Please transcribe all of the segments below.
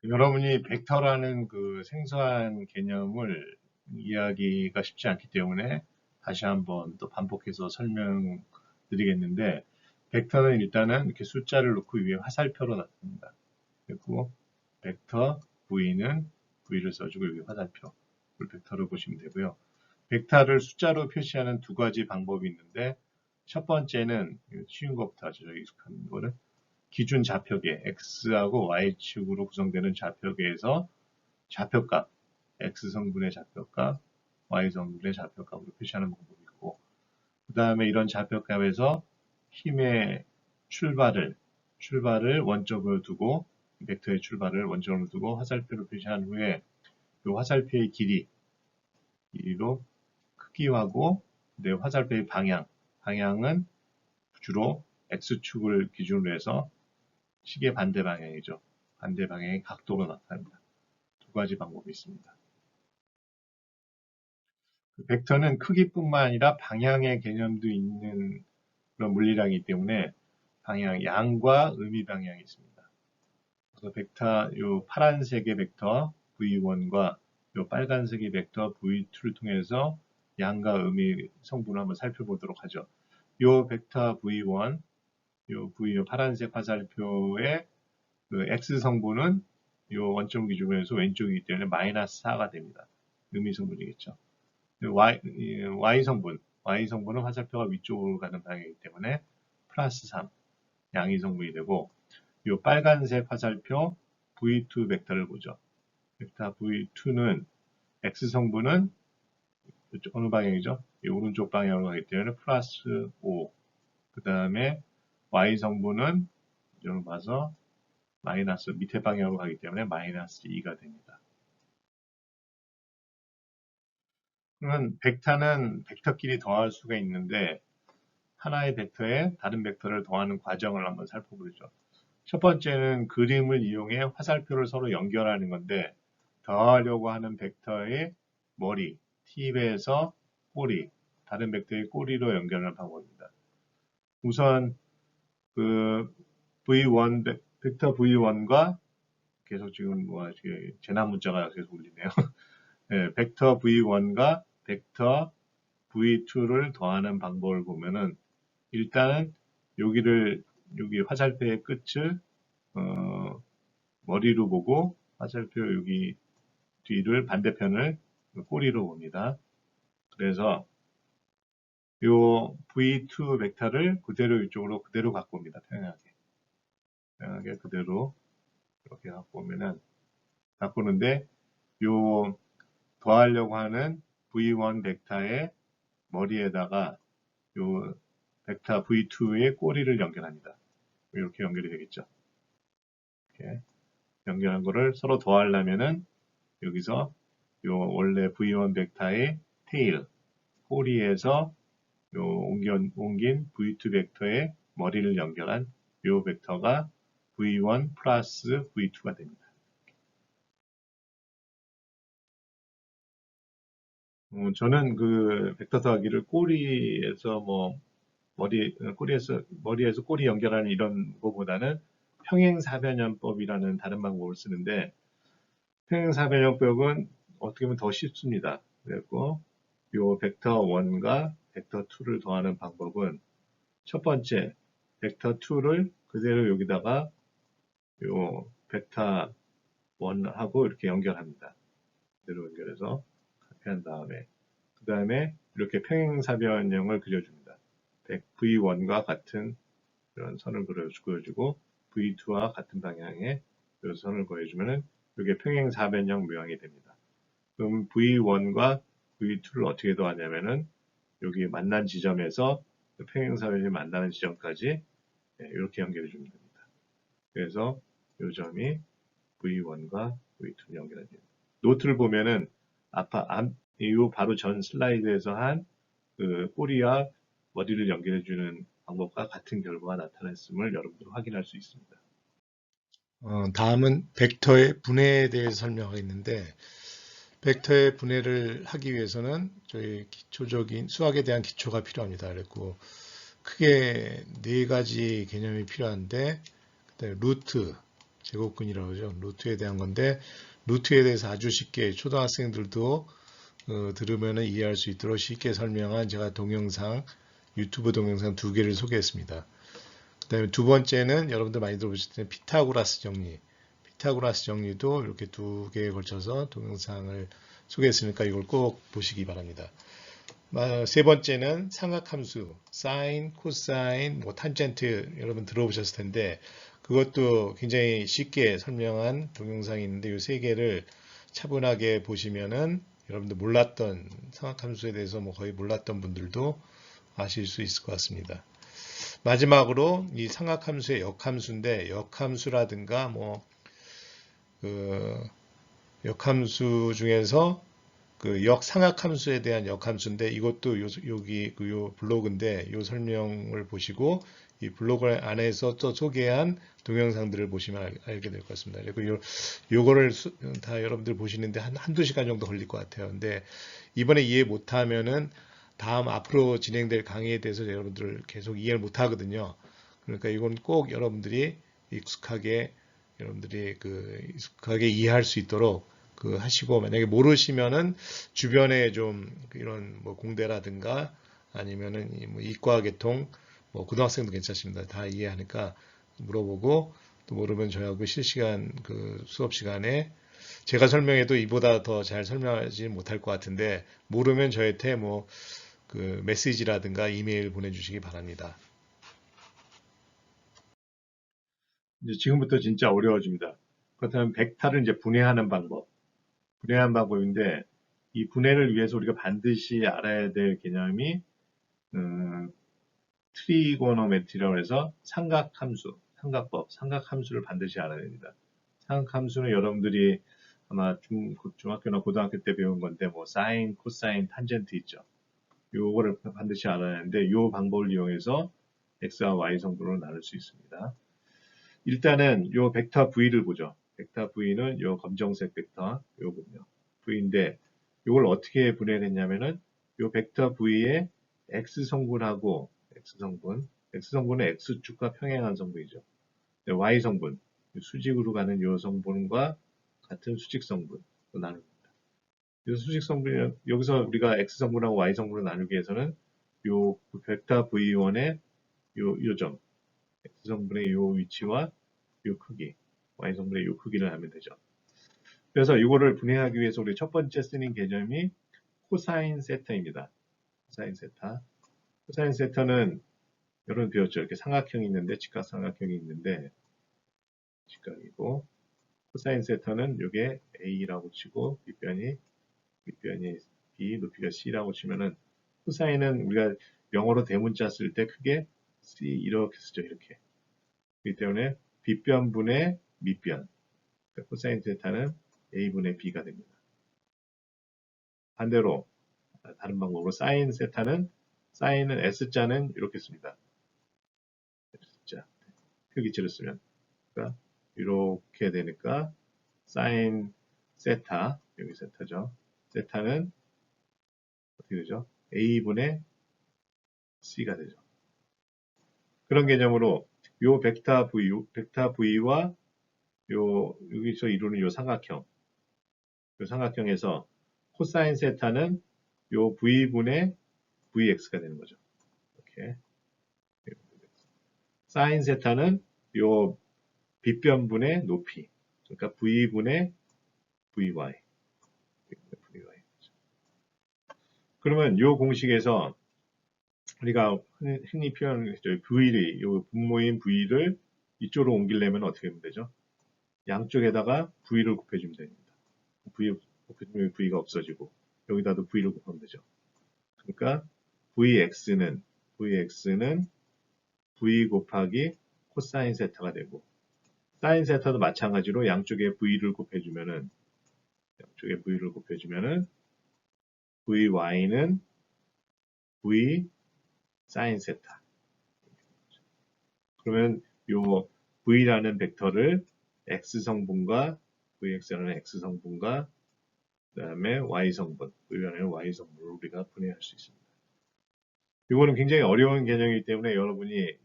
여러분이 벡터라는 그 생소한 개념을 이해하기가 쉽지 않기 때문에 다시 한번 또 반복해서 설명드리겠는데, 벡터는 일단은 이렇게 숫자를 놓고 위에 화살표로 나타납니다. 그리고 벡터 V는 V를 써주고 여기 화살표를 벡터로 보시면 되고요. 벡터를 숫자로 표시하는 두 가지 방법이 있는데, 첫 번째는 쉬운 것부터 하죠. 익숙한 거는 기준 좌표계 x하고 y축으로 구성되는 좌표계에서 좌표값, x성분의 좌표값, y성분의 좌표값으로 표시하는 방법이 있고, 그 다음에 이런 좌표값에서 힘의 출발을 원점으로 두고, 벡터의 출발을 원점으로 두고 화살표로 표시한 후에 이 화살표의 길이로 크기하고 내 화살표의 방향은 주로 x축을 기준으로 해서 시계 반대 방향이죠. 반대 방향의 각도로 나타납니다. 두 가지 방법이 있습니다. 벡터는 크기뿐만 아니라 방향의 개념도 있는 그런 물리량이기 때문에 양과 의미 방향이 있습니다. 그래서 벡터, 요 파란색의 벡터 V1과 요 빨간색의 벡터 V2를 통해서 양과 의미 성분을 한번 살펴보도록 하죠. 요 벡터 V1, 요 파란색 화살표의 그 X 성분은 이 원점 기준으로 해서 왼쪽이기 때문에 마이너스 4가 됩니다. 의미 성분이겠죠. Y 성분은 화살표가 위쪽으로 가는 방향이기 때문에 플러스 3, 양의 성분이 되고, 이 빨간색 화살표 V2 벡터를 보죠. 벡터 V2는 X 성분은 어느 방향이죠? 이 오른쪽 방향으로 가기 때문에 플러스 5, 그 다음에 Y 성분은 이쪽으로 봐서 마이너스 밑에 방향으로 가기 때문에 마이너스 2가 됩니다. 그러면 벡터는 벡터끼리 더할 수가 있는데 하나의 벡터에 다른 벡터를 더하는 과정을 한번 살펴보죠. 첫 번째는 그림을 이용해 화살표를 서로 연결하는 건데, 더하려고 하는 벡터의 머리, 팁에서 꼬리, 다른 벡터의 꼬리로 연결하는 방법입니다. 우선 그 V1, 벡터 V1과 계속 지금 재난 문자가 계속 울리네요. 네, 벡터 V1과 벡터 V2를 더하는 방법을 보면은 일단은 여기 화살표의 끝을 머리로 보고 화살표 여기 뒤를 반대편을 꼬리로 봅니다. 그래서 요 V2 벡터를 그대로 이쪽으로 그대로 갖고 옵니다. 평행하게 그대로 이렇게 갖고 오면은 갖고 오는데 요 더하려고 하는 V1 벡터의 머리에다가 요 벡터 V2의 꼬리를 연결합니다. 이렇게 연결이 되겠죠. 이렇게 연결한 거를 서로 더하려면은 여기서 요 원래 V1 벡터의 테일, 꼬리에서 요 옮긴 V2 벡터의 머리를 연결한 요 벡터가 V1 플러스 V2가 됩니다. 저는 그 벡터 더하기를 꼬리에서 머리에서 꼬리 연결하는 이런 거보다는 평행사변형법이라는 다른 방법을 쓰는데, 평행사변형법은 어떻게 보면 더 쉽습니다. 그리고 요 벡터 1과 벡터 2를 더하는 방법은 첫 번째 벡터 2를 그대로 여기다가 요 벡터 1하고 이렇게 연결합니다. 그대로 연결해서 카피한 다음에 그 다음에 이렇게 평행사변형을 그려줍니다. V1과 같은 이런 선을 그려주고 V2와 같은 방향의 이 선을 그려주면은 이게 평행사변형 모양이 됩니다. 그럼 V1과 V2를 어떻게 더하냐면은 여기 만난 지점에서 평행사변형이 만나는 지점까지 이렇게 연결해 주면 됩니다. 그래서 이 점이 V1과 V2를 연결해 줍니다. 노트를 보면은 이 바로 전 슬라이드에서 한 그 꼬리와 머리를 연결해주는 방법과 같은 결과가 나타났음을 여러분들 확인할 수 있습니다. 다음은 벡터의 분해에 대해서 설명하겠는데, 벡터의 분해를 하기 위해서는 저희 기초적인 수학에 대한 기초가 필요합니다. 그리고 크게 네 가지 개념이 필요한데, 루트, 제곱근이라고 하죠. 루트에 대한 건데 루트에 대해서 아주 쉽게 초등학생들도 들으면 이해할 수 있도록 쉽게 설명한 제가 동영상, 유튜브 동영상 2개를 소개했습니다. 그 다음에 두 번째는 여러분들 많이 들어보실 텐데 피타고라스 정리. 피타고라스 정리도 이렇게 2개에 걸쳐서 동영상을 소개했으니까 이걸 꼭 보시기 바랍니다. 세 번째는 삼각함수, 사인, 코사인, 탄젠트 여러분 들어보셨을 텐데 그것도 굉장히 쉽게 설명한 동영상이 있는데 이 3개를 차분하게 보시면은 여러분들 몰랐던 삼각함수에 대해서 거의 몰랐던 분들도 아실 수 있을 것 같습니다. 마지막으로 이 삼각함수의 역함수인데 역함수라든가 역함수 중에서 그 역삼각함수에 대한 역함수인데 이것도 여기 요 블로그인데 요 설명을 보시고 이 블로그 안에서 또 소개한 동영상들을 보시면 알게 될 것 같습니다. 그리고 요거를 다 여러분들 보시는데 한두 시간 정도 걸릴 것 같아요. 근데 이번에 이해 못하면은 다음 앞으로 진행될 강의에 대해서 여러분들 계속 이해를 못 하거든요. 그러니까 이건 꼭 여러분들이 익숙하게 이해할 수 있도록 하시고 만약에 모르시면은 주변에 좀 이런 공대라든가 아니면은 이과 계통 고등학생도 괜찮습니다. 다 이해하니까 물어보고 또 모르면 저하고 실시간 수업 시간에 제가 설명해도 이보다 더 잘 설명하지 못할 것 같은데 모르면 저한테 메시지라든가 이메일 보내주시기 바랍니다. 이제 지금부터 진짜 어려워집니다. 그렇다면 벡터를 이제 분해하는 방법인데 이 분해를 위해서 우리가 반드시 알아야 될 개념이 트리고노메트리라고 해서 삼각함수, 삼각함수를 반드시 알아야 됩니다. 삼각함수는 여러분들이 아마 중학교나 고등학교 때 배운 건데 사인, 코사인, 탄젠트 있죠. 요거를 반드시 알아야 하는데 요 방법을 이용해서 x와 y 성분으로 나눌 수 있습니다. 일단은 요 벡터 v를 보죠. 벡터 v는 요 검정색 벡터 요거군요. v인데 요걸 어떻게 분해를 했냐면은 요 벡터 v의 x 성분하고 x성분은 x축과 평행한 성분이죠. y 성분, 수직으로 가는 요 성분과 같은 수직 성분으로 나눕니다. 그래서 수직 성분이 여기서 우리가 x 성분하고 y 성분을 나누기 위해서는 요 벡터 v1의 요 점, x 성분의 요 위치와 요 크기, y 성분의 요 크기를 하면 되죠. 그래서 이거를 분해하기 위해서 우리 첫 번째 쓰는 개념이 코사인 세타입니다. 코사인 세타는 여러분 배웠죠. 이렇게 삼각형이 있는데 직각삼각형이 있는데 직각이고 코사인 세타는 이게 a라고 치고 윗변이 b, 높이가 c라고 치면은 코사인은 우리가 영어로 대문자 쓸 때 크게 c 이렇게 쓰죠. 이렇게. 그렇기 때문에 빗변분의 밑변. 그러니까 코사인 세타는 a분의 b가 됩니다. 반대로 다른 방법으로 사인 세타는 사인은 s자는 이렇게 씁니다. s자. 크기치를 쓰면. 그러니까 이렇게 되니까 사인 세타, 여기 세타죠. 세타는 어떻게 되죠? a분의 c가 되죠. 그런 개념으로 요 벡터 v와 여기서 이루는 요 삼각형에서 코사인 세타는 요 v분의 vx가 되는 거죠. 이렇게. 사인 세타는 요 빗변분의 높이. 그러니까 v분의 vy. 그러면 요 공식에서 우리가 흔히 표현했죠. v를, 요 분모인 v를 이쪽으로 옮기려면 어떻게 하면 되죠? 양쪽에다가 v를 곱해주면 됩니다. v 곱해주면 v가 없어지고 여기다도 v를 곱하면 되죠. 그러니까 vx는 v 곱하기 코사인 세타가 되고 사인 세타도 마찬가지로 양쪽에 v를 곱해주면은 vy는 v 사인 세타. 그러면 요 v라는 벡터를 x성분과 vx라는 x성분과 그 다음에 y성분, v라는 y성분을 우리가 분해할 수 있습니다. 이거는 굉장히 어려운 개념이기 때문에 여러분이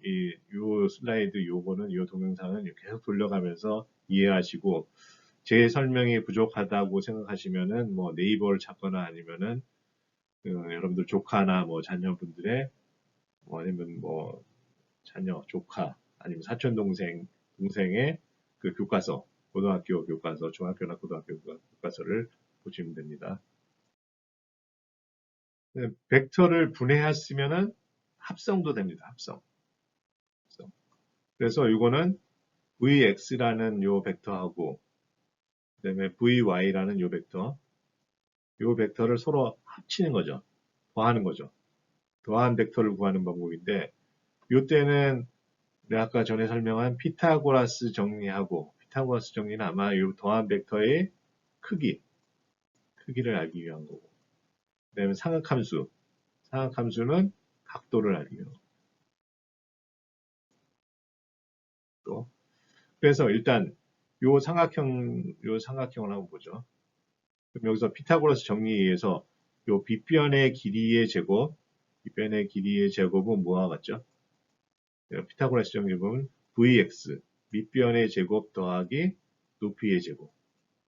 요 슬라이드 요거는 요 동영상은 계속 돌려가면서 이해하시고 제 설명이 부족하다고 생각하시면은 뭐 네이버를 찾거나 아니면은 여러분들 조카나 뭐 자녀분들의 뭐 아니면 뭐 자녀, 조카 아니면 사촌 동생의 그 교과서, 고등학교 교과서, 중학교나 고등학교 교과서를 보시면 됩니다. 벡터를 분해했으면은 합성도 됩니다. 합성. 그래서 이거는 vx라는 요 벡터하고 그다음에 vy라는 요 벡터를 서로 합치는 거죠. 더하는 거죠. 더한 벡터를 구하는 방법인데 이때는 내가 아까 전에 설명한 피타고라스 정리하고 피타고라스 정리는 아마 이 더한 벡터의 크기를 알기 위한 거고 그 다음에 상악함수는 각도를 알기 위한 거고 그래서 일단 요 삼각형을 한번 보죠. 그럼 여기서 피타고라스 정리에 의해서 요 빗변의 길이의 제곱은 뭐와 같죠? 피타고라스 정리 보면 vx, 밑변의 제곱 더하기 높이의 제곱.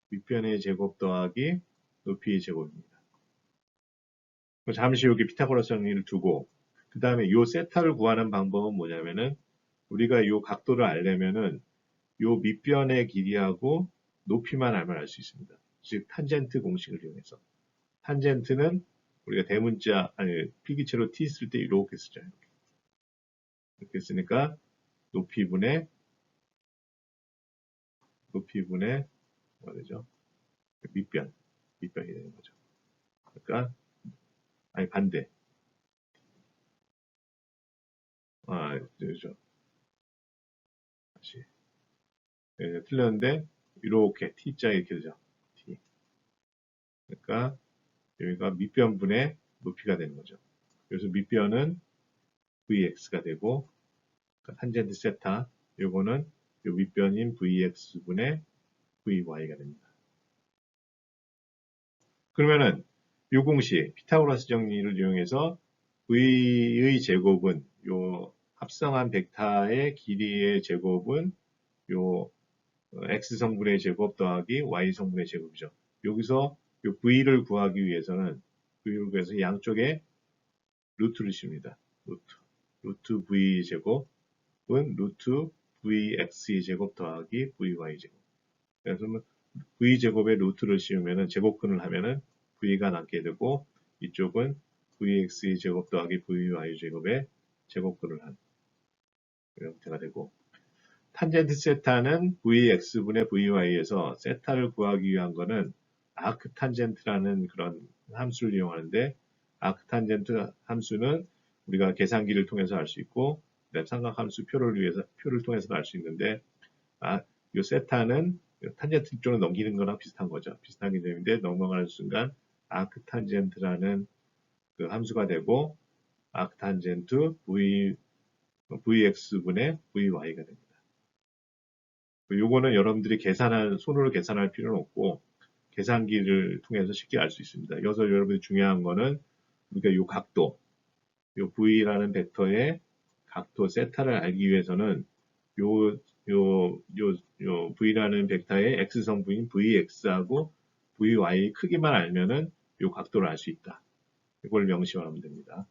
밑변의 제곱 더하기 높이의 제곱입니다. 잠시 여기 피타고라스 정리를 두고 그 다음에 요 세타를 구하는 방법은 뭐냐면은 우리가 요 각도를 알려면은 요 밑변의 길이하고 높이만 알면 알 수 있습니다. 즉 탄젠트 공식을 이용해서 탄젠트는 우리가 대문자 아니 필기체로 t 쓸 때 이렇게 쓰죠. 이렇게 쓰니까 높이분의 뭐가 되죠? 밑변이 되는 거죠. 그러니까 아니 반대. 그죠. 다시 틀렸는데 이렇게 t자 이렇게 되죠. t. 그러니까 여기가 밑변분의 높이가 되는 거죠. 그래서 밑변은 vx가 되고 그러니까 탄젠트 세타 요거는 요 밑변인 vx분의 vy가 됩니다. 그러면은 요 공식 피타고라스 정리를 이용해서 v의 제곱은 요 합성한 벡터의 길이의 제곱은 요 x성분의 제곱 더하기 y성분의 제곱이죠. 여기서 요 v를 구하기 위해서는 양쪽에 루트를 씌웁니다. 루트 v 제곱은 루트 vx의 제곱 더하기 vy 제곱. 그래서 v 제곱에 루트를 씌우면은 제곱근을 하면은 v가 남게 되고 이쪽은 vx의 제곱 더하기 vy 제곱에 제곱근을 한 형태가 되고 탄젠트 세타는 vx분의 vy에서 세타를 구하기 위한 거는 아크탄젠트라는 그런 함수를 이용하는데 아크탄젠트 함수는 우리가 계산기를 통해서 알 수 있고 삼각함수 표를 통해서도 알 수 있는데 이 세타는 탄젠트 쪽으로 넘기는 거랑 비슷한 거죠. 비슷한 개념인데 넘어가는 순간 아크탄젠트라는 그 함수가 되고 아크탄젠트 vx분의 vy가 됩니다. 요거는 여러분들이 손으로 계산할 필요는 없고 계산기를 통해서 쉽게 알 수 있습니다. 여기서 여러분이 중요한 거는 우리가 요 각도, 요 v라는 벡터의 각도 세타를 알기 위해서는 요 v라는 벡터의 x성분인 vx하고 vy 크기만 알면은 요 각도를 알 수 있다. 이걸 명시하면 됩니다.